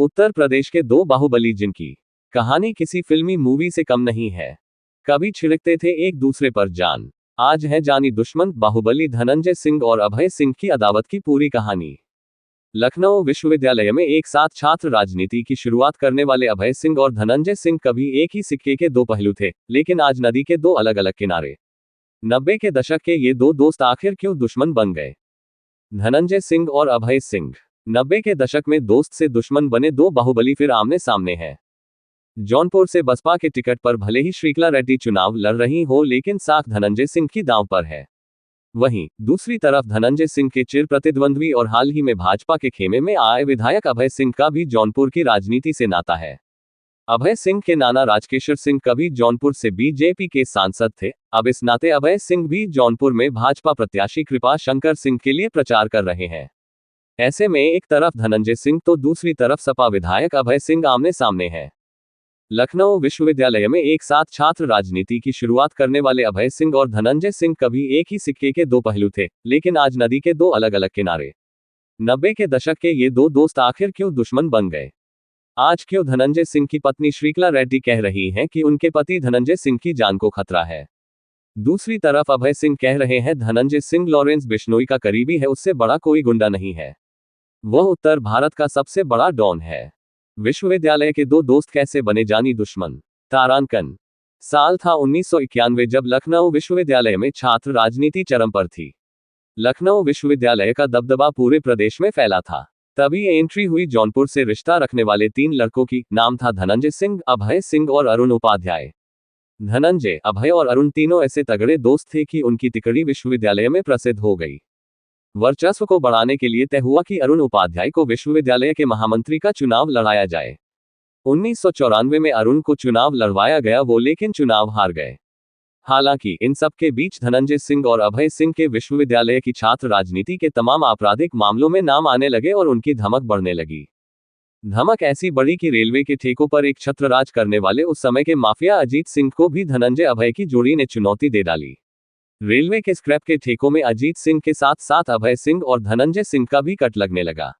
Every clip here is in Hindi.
उत्तर प्रदेश के दो बाहुबली जिनकी कहानी किसी फिल्मी मूवी से कम नहीं है। कभी छिड़कते थे एक दूसरे पर जान, आज है जानी दुश्मन। बाहुबली धनंजय सिंह और अभय सिंह की अदावत की पूरी कहानी। लखनऊ विश्वविद्यालय में एक साथ छात्र राजनीति की शुरुआत करने वाले अभय सिंह और धनंजय सिंह कभी एक ही सिक्के के दो पहलू थे, लेकिन आज नदी के दो अलग अलग किनारे। 90 के दशक के ये दो दोस्त आखिर क्यों दुश्मन बन गए? धनंजय सिंह और अभय सिंह 90 के दशक में दोस्त से दुश्मन बने दो बाहुबली फिर आमने सामने हैं। जौनपुर से बसपा के टिकट पर भले ही श्रीकला रेड्डी चुनाव लड़ रही हो, लेकिन साख धनंजय सिंह की दांव पर है। वहीं दूसरी तरफ धनंजय सिंह के चिर प्रतिद्वंद्वी और हाल ही में भाजपा के खेमे में आए विधायक अभय सिंह का भी जौनपुर की राजनीति से नाता है। अभय सिंह के नाना राजकेशर सिंह कभी जौनपुर से बीजेपी के सांसद थे। अब इस नाते अभय सिंह भी जौनपुर में भाजपा प्रत्याशी कृपा शंकर सिंह के लिए प्रचार कर रहे हैं। ऐसे में एक तरफ धनंजय सिंह तो दूसरी तरफ सपा विधायक अभय सिंह आमने सामने हैं। लखनऊ विश्वविद्यालय में एक साथ छात्र राजनीति की शुरुआत करने वाले अभय सिंह और धनंजय सिंह कभी एक ही सिक्के के दो पहलू थे, लेकिन आज नदी के दो अलग अलग किनारे। 90 के दशक के ये दो दोस्त आखिर क्यों दुश्मन बन गए? आज क्यों धनंजय सिंह की पत्नी श्रीकला रेड्डी कह रही हैं कि उनके पति धनंजय सिंह की जान को खतरा है। दूसरी तरफ अभय सिंह कह रहे हैं धनंजय सिंह लॉरेंस बिश्नोई का करीबी है, उससे बड़ा कोई गुंडा नहीं है, वह उत्तर भारत का सबसे बड़ा डॉन है। विश्वविद्यालय के दो दोस्त कैसे बने जानी दुश्मन? तारांकन। साल था 1991 जब लखनऊ विश्वविद्यालय में छात्र राजनीति चरम पर थी। लखनऊ विश्वविद्यालय का दबदबा पूरे प्रदेश में फैला था। तभी एंट्री हुई जौनपुर से रिश्ता रखने वाले तीन लड़कों की। नाम था धनंजय सिंह, अभय सिंह और अरुण उपाध्याय। धनंजय, अभय और अरुण तीनों ऐसे तगड़े दोस्त थे कि उनकी तिकड़ी विश्वविद्यालय में प्रसिद्ध हो गई। वर्चस्व को बढ़ाने के लिए तय हुआ कि अरुण उपाध्याय को विश्वविद्यालय के महामंत्री का चुनाव लड़ाया जाए। 1994 में अरुण को चुनाव लड़वाया गया, वो लेकिन चुनाव हार गए। हालांकि इन सब के बीच धनंजय सिंह और अभय सिंह के विश्वविद्यालय की छात्र राजनीति के तमाम आपराधिक मामलों में नाम आने लगे और उनकी धमक बढ़ने लगी। धमक ऐसी बढ़ी कि रेलवे के ठेकों पर एक छत्रराज करने वाले उस समय के माफिया अजीत सिंह को भी धनंजय अभय की जोड़ी ने चुनौती दे डाली। रेलवे के स्क्रैप के ठेकों में अजीत सिंह के साथ साथ अभय सिंह और धनंजय सिंह का भी कट लगने लगा।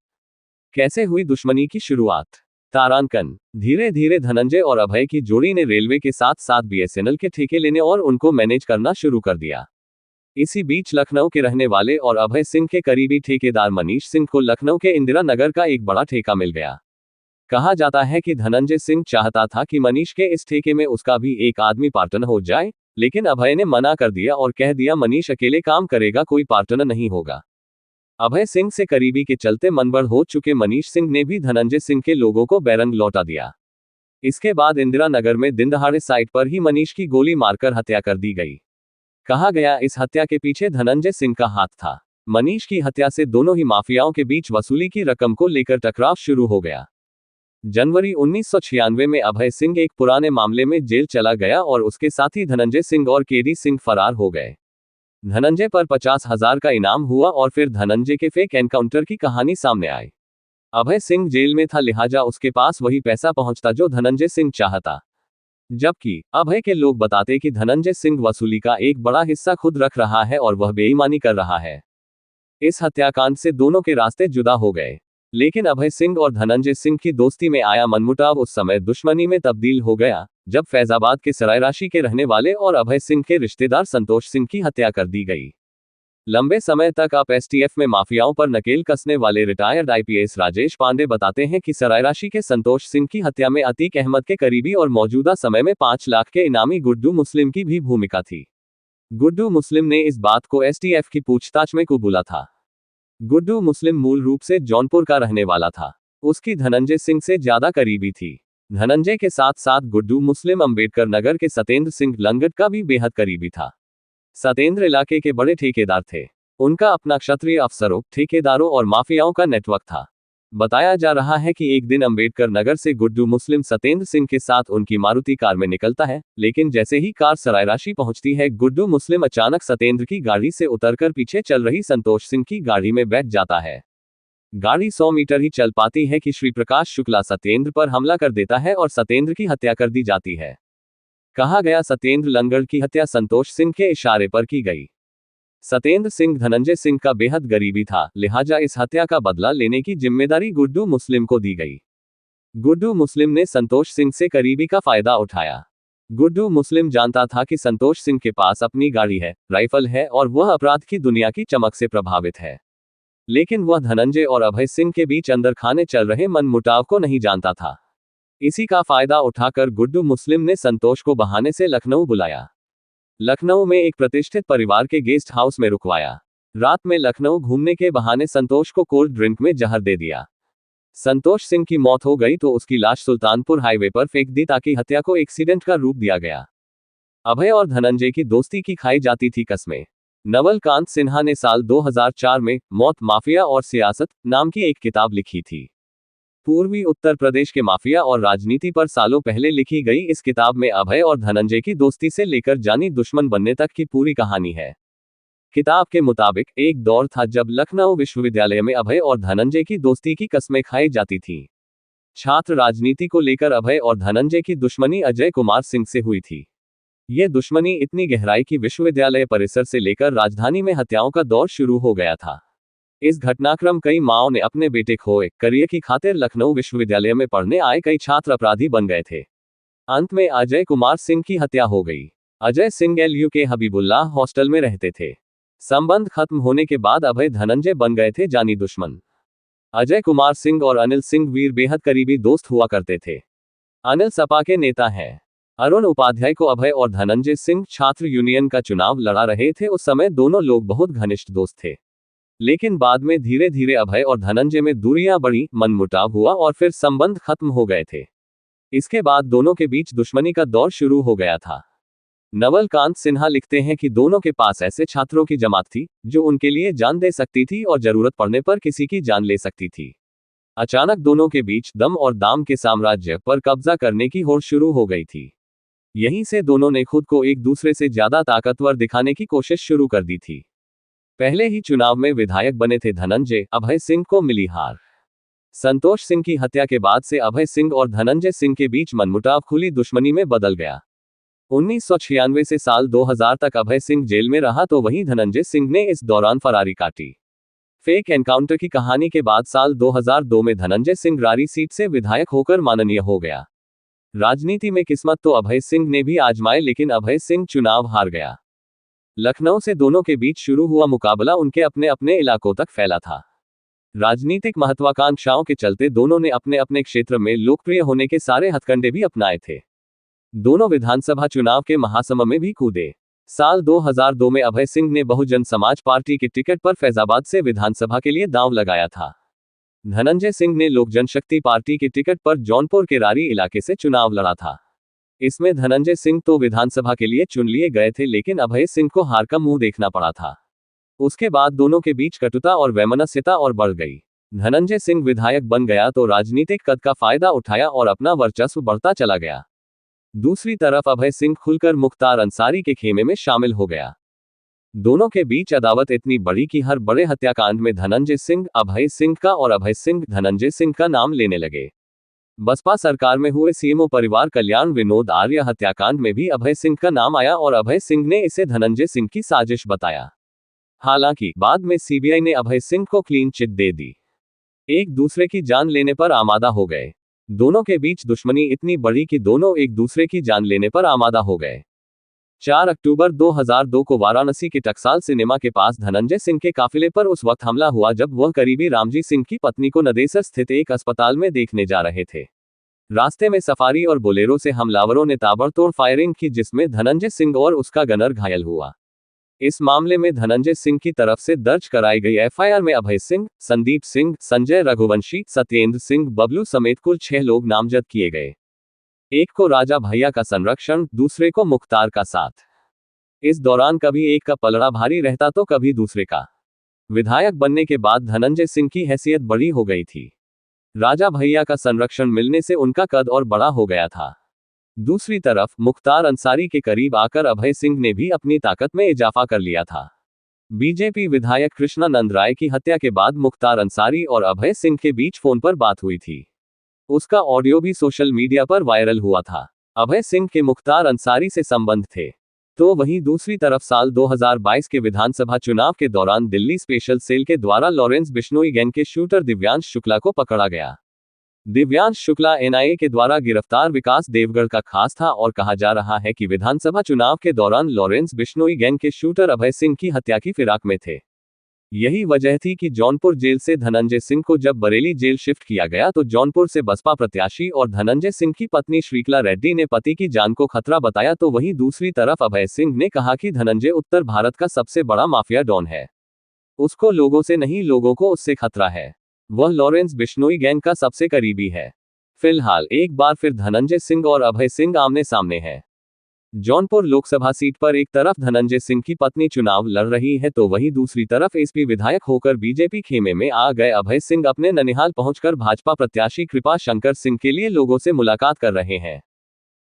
कैसे हुई दुश्मनी की शुरुआत? तारांकन। धीरे धीरे धनंजय और अभय की जोड़ी ने रेलवे के साथ साथ बीएसएनएल के ठेके लेने और उनको मैनेज करना शुरू कर दिया। इसी बीच लखनऊ के रहने वाले और अभय सिंह के करीबी ठेकेदार मनीष सिंह को लखनऊ के इंदिरा नगर का एक बड़ा ठेका मिल गया। कहा जाता है कि धनंजय सिंह चाहता था कि मनीष के इस ठेके में उसका भी एक आदमी पार्टनर हो जाए, लेकिन अभय ने मना कर दिया और कह दिया मनीष अकेले काम करेगा, कोई पार्टनर नहीं होगा। अभय सिंह से करीबी के चलते मनबड़ हो चुके मनीष सिंह ने भी धनंजय सिंह के लोगों को बैरंग लौटा दिया। इसके बाद इंदिरा नगर में दिन दहाड़े साइट पर ही मनीष की गोली मारकर हत्या कर दी गई। कहा गया इस हत्या के पीछे धनंजय सिंह का हाथ था। मनीष की हत्या से दोनों ही माफियाओं के बीच वसूली की रकम को लेकर टकराव शुरू हो गया। जनवरी 1996 में अभय सिंह एक पुराने मामले में जेल चला गया और उसके साथी धनंजय सिंह और केडी सिंह फरार हो गए। धनंजय पर 50,000 का इनाम हुआ और फिर धनंजय के फेक एनकाउंटर की कहानी सामने आई। अभय सिंह जेल में था, लिहाजा उसके पास वही पैसा पहुंचता जो धनंजय सिंह चाहता, जबकि अभय के लोग बताते कि धनंजय सिंह वसूली का एक बड़ा हिस्सा खुद रख रहा है और वह बेईमानी कर रहा है। इस हत्याकांड से दोनों के रास्ते जुदा हो गए, लेकिन अभय सिंह और धनंजय सिंह की दोस्ती में आया मनमुटाव उस समय दुश्मनी में तब्दील हो गया, जब फैजाबाद के सरायराशि के रहने वाले और अभय सिंह के रिश्तेदार संतोष सिंह की हत्या कर दी गई। लंबे समय तक आप एसटीएफ में माफियाओं पर नकेल कसने वाले रिटायर्ड आईपीएस राजेश पांडे बताते हैं कि सरायराशि के संतोष सिंह की हत्या में अतीक अहमद के करीबी और मौजूदा समय में 5 लाख के इनामी गुड्डू मुस्लिम की भी भूमिका थी। गुड्डू मुस्लिम ने इस बात को एसटीएफ की पूछताछ में कबूला था। गुड्डू मुस्लिम मूल रूप से जौनपुर का रहने वाला था। उसकी धनंजय सिंह से ज्यादा करीबी थी। धनंजय के साथ साथ गुड्डू मुस्लिम अंबेडकर नगर के सतेंद्र सिंह लंगट का भी बेहद करीबी था। सतेंद्र इलाके के बड़े ठेकेदार थे। उनका अपना क्षत्रिय अफसरों, ठेकेदारों और माफियाओं का नेटवर्क था। बताया जा रहा है कि एक दिन अंबेडकर नगर से गुड्डू मुस्लिम सतेंद्र सिंह के साथ उनकी मारुति कार में निकलता है, लेकिन जैसे ही कार सरायराशि पहुंचती है, गुड्डू मुस्लिम अचानक सतेंद्र की गाड़ी से उतरकर पीछे चल रही संतोष सिंह की गाड़ी में बैठ जाता है। गाड़ी 100 मीटर ही चल पाती है कि श्री प्रकाश शुक्ला सतेंद्र पर हमला कर देता है और सतेंद्र की हत्या कर दी जाती है। कहा गया सतेंद्र लंगड़ की हत्या संतोष सिंह के इशारे पर की गई। सतेंद्र सिंह धनंजय सिंह का बेहद गरीबी था, लिहाजा इस हत्या का बदला लेने की जिम्मेदारी गुड्डू मुस्लिम को दी गई। गुड्डू मुस्लिम ने संतोष सिंह से करीबी का फायदा उठाया। गुड्डू मुस्लिम जानता था कि संतोष सिंह के पास अपनी गाड़ी है, राइफल है और वह अपराध की दुनिया की चमक से प्रभावित है। लेकिन वह धनंजय और अभय सिंह के बीच अंदर खाने चल रहे मनमुटाव को नहीं जानता था। इसी का फायदा उठाकर गुड्डू मुस्लिम ने संतोष को बहाने से लखनऊ बुलाया। लखनऊ में एक प्रतिष्ठित परिवार के गेस्ट हाउस में रुकवाया। रात में लखनऊ घूमने के बहाने संतोष को कोल्ड ड्रिंक में जहर दे दिया। संतोष सिंह की मौत हो गई तो उसकी लाश सुल्तानपुर हाईवे पर फेंक दी ताकि हत्या को एक्सीडेंट का रूप दिया गया। अभय और धनंजय की दोस्ती की खाई जाती थी कस्में। नवल कांत सिन्हा ने साल 2004 में मौत, माफिया और सियासत नाम की एक किताब लिखी थी। पूर्वी उत्तर प्रदेश के माफिया और राजनीति पर सालों पहले लिखी गई इस किताब में अभय और धनंजय की दोस्ती से लेकर जानी दुश्मन बनने तक की पूरी कहानी है। किताब के मुताबिक एक दौर था जब लखनऊ विश्वविद्यालय में अभय और धनंजय की दोस्ती की कस्में खाई जाती थीं। छात्र राजनीति को लेकर अभय और धनंजय की दुश्मनी अजय कुमार सिंह से हुई थी। यह दुश्मनी इतनी गहराई कि विश्वविद्यालय परिसर से लेकर राजधानी में हत्याओं का दौर शुरू हो गया था। इस घटनाक्रम कई माओं ने अपने बेटे खोए करियर की खातिर लखनऊ विश्वविद्यालय में पढ़ने आए कई छात्र अपराधी बन गए थे। अंत में अजय कुमार सिंह की हत्या हो गई। अजय सिंह LU के हबीबुल्लाह हॉस्टल में रहते थे। संबंध खत्म होने के बाद अभय धनंजय बन गए थे जानी दुश्मन। अजय कुमार सिंह और अनिल सिंह वीर बेहद करीबी दोस्त हुआ करते थे। अनिल सपा के नेता हैं। अरुण उपाध्याय को अभय और धनंजय सिंह छात्र यूनियन का चुनाव लड़ा रहे थे। उस समय दोनों लोग बहुत घनिष्ठ दोस्त थे। लेकिन बाद में धीरे धीरे अभय और धनंजय में दूरियां बढ़ी, मनमुटाव हुआ और फिर संबंध खत्म हो गए थे। इसके बाद दोनों के बीच दुश्मनी का दौर शुरू हो गया था। नवल कांत सिन्हा लिखते हैं कि दोनों के पास ऐसे छात्रों की जमात थी जो उनके लिए जान दे सकती थी और जरूरत पड़ने पर किसी की जान ले सकती थी। अचानक दोनों के बीच दम और दाम के साम्राज्य पर कब्जा करने की होड़ शुरू हो गई थी। यहीं से दोनों ने खुद को एक दूसरे से ज्यादा ताकतवर दिखाने की कोशिश शुरू कर दी थी। पहले ही चुनाव में विधायक बने थे धनंजय, अभय सिंह को मिली हार। संतोष सिंह की हत्या के बाद से अभय सिंह और धनंजय सिंह के बीच मनमुटाव खुली दुश्मनी में बदल गया। 1996 से साल 2000 तक अभय सिंह जेल में रहा तो वहीं धनंजय सिंह ने इस दौरान फरारी काटी। फेक एनकाउंटर की कहानी के बाद साल 2002 में धनंजय सिंह रारी सीट से विधायक होकर माननीय हो गया। राजनीति में किस्मत तो अभय सिंह ने भी आजमाए लेकिन अभय सिंह चुनाव हार गया। लखनऊ से दोनों के बीच शुरू हुआ मुकाबला उनके अपने अपने इलाकों तक फैला था। राजनीतिक महत्वाकांक्षाओं के चलते दोनों ने अपने अपने क्षेत्र में लोकप्रिय होने के सारे हथकंडे भी अपनाए थे। दोनों विधानसभा चुनाव के महासम में भी कूदे। साल 2002 में अभय सिंह ने बहुजन समाज पार्टी के टिकट पर फैजाबाद से विधानसभा के लिए दांव लगाया था। धनंजय सिंह ने लोक जनशक्ति पार्टी के टिकट पर जौनपुर के रारी इलाके से चुनाव लड़ा था। इसमें धनंजय सिंह तो विधानसभा के लिए चुन लिए गए थे लेकिन अभय सिंह को हार का मुंह देखना पड़ा था। उसके बाद दोनों के बीच कटुता और वैमनस्यता और बढ़ गई। धनंजय सिंह विधायक बन गया तो राजनीतिक कद का फायदा उठाया और अपना वर्चस्व बढ़ता चला गया। दूसरी तरफ अभय सिंह खुलकर मुख्तार अंसारी के खेमे में शामिल हो गया। दोनों के बीच अदावत इतनी बड़ी कि हर बड़े हत्याकांड में धनंजय सिंह अभय सिंह का और अभय सिंह धनंजय सिंह का नाम लेने लगे। बसपा सरकार में हुए CMO परिवार कल्याण विनोद आर्य हत्याकांड में भी अभय सिंह का नाम आया और अभय सिंह ने इसे धनंजय सिंह की साजिश बताया। हालांकि बाद में CBI ने अभय सिंह को क्लीन चिट दे दी। एक दूसरे की जान लेने पर आमादा हो गए। दोनों के बीच दुश्मनी इतनी बढ़ी कि दोनों एक दूसरे की जान लेने पर आमादा हो गए। 4 अक्टूबर 2002 को वाराणसी के टकसाल सिनेमा के पास धनंजय सिंह के काफिले पर उस वक्त हमला हुआ जब वह करीबी रामजी सिंह की पत्नी को नदेसर स्थित एक अस्पताल में देखने जा रहे थे। रास्ते में सफारी और बोलेरो से हमलावरों ने ताबड़तोड़ फायरिंग की जिसमें धनंजय सिंह और उसका गनर घायल हुआ। इस मामले में धनंजय सिंह की तरफ से दर्ज कराई गई FIR में अभय सिंह, संदीप सिंह, संजय रघुवंशी, सत्येंद्र सिंह, बबलू समेत कुल 6 लोग नामजद किए गए। एक को राजा भैया का संरक्षण, दूसरे को मुख्तार का साथ। इस दौरान कभी एक का पलड़ा भारी रहता तो कभी दूसरे का। विधायक बनने के बाद धनंजय सिंह की हैसियत बड़ी हो गई थी। राजा भैया का संरक्षण मिलने से उनका कद और बड़ा हो गया था। दूसरी तरफ मुख्तार अंसारी के करीब आकर अभय सिंह ने भी अपनी ताकत में इजाफा कर लिया था। बीजेपी विधायक कृष्णानंद राय की हत्या के बाद मुख्तार अंसारी और अभय सिंह के बीच फोन पर बात हुई थी। उसका ऑडियो भी सोशल मीडिया पर वायरल हुआ था। अभय सिंह के मुख्तार अंसारी से संबंध थे। तो वहीं दूसरी तरफ साल 2022 के विधानसभा चुनाव के दौरान दिल्ली स्पेशल सेल के द्वारा लॉरेंस बिश्नोई गैंग के शूटर दिव्यांश शुक्ला को पकड़ा गया। दिव्यांश शुक्ला एनआईए के द्वारा गिरफ्तार विकास देवगढ़ का खास था और कहा जा रहा है कि विधानसभा चुनाव के दौरान लॉरेंस बिश्नोई गैंग के शूटर अभय सिंह की हत्या की फिराक में थे। यही वजह थी कि जौनपुर जेल से धनंजय सिंह को जब बरेली जेल शिफ्ट किया गया तो जौनपुर से बसपा प्रत्याशी और धनंजय सिंह की पत्नी श्रीकला रेड्डी ने पति की जान को खतरा बताया, तो वहीं दूसरी तरफ अभय सिंह ने कहा कि धनंजय उत्तर भारत का सबसे बड़ा माफिया डॉन है, उसको लोगों से नहीं लोगों को उससे खतरा है, वह लॉरेंस बिश्नोई गैंग का सबसे करीबी है। फिलहाल एक बार फिर धनंजय सिंह और अभय सिंह आमने सामने हैं। जौनपुर लोकसभा सीट पर एक तरफ धनंजय सिंह की पत्नी चुनाव लड़ रही है तो वहीं दूसरी तरफ एसपी विधायक होकर बीजेपी खेमे में आ गए अभय सिंह अपने ननिहाल पहुंचकर भाजपा प्रत्याशी कृपा शंकर सिंह के लिए लोगों से मुलाकात कर रहे हैं।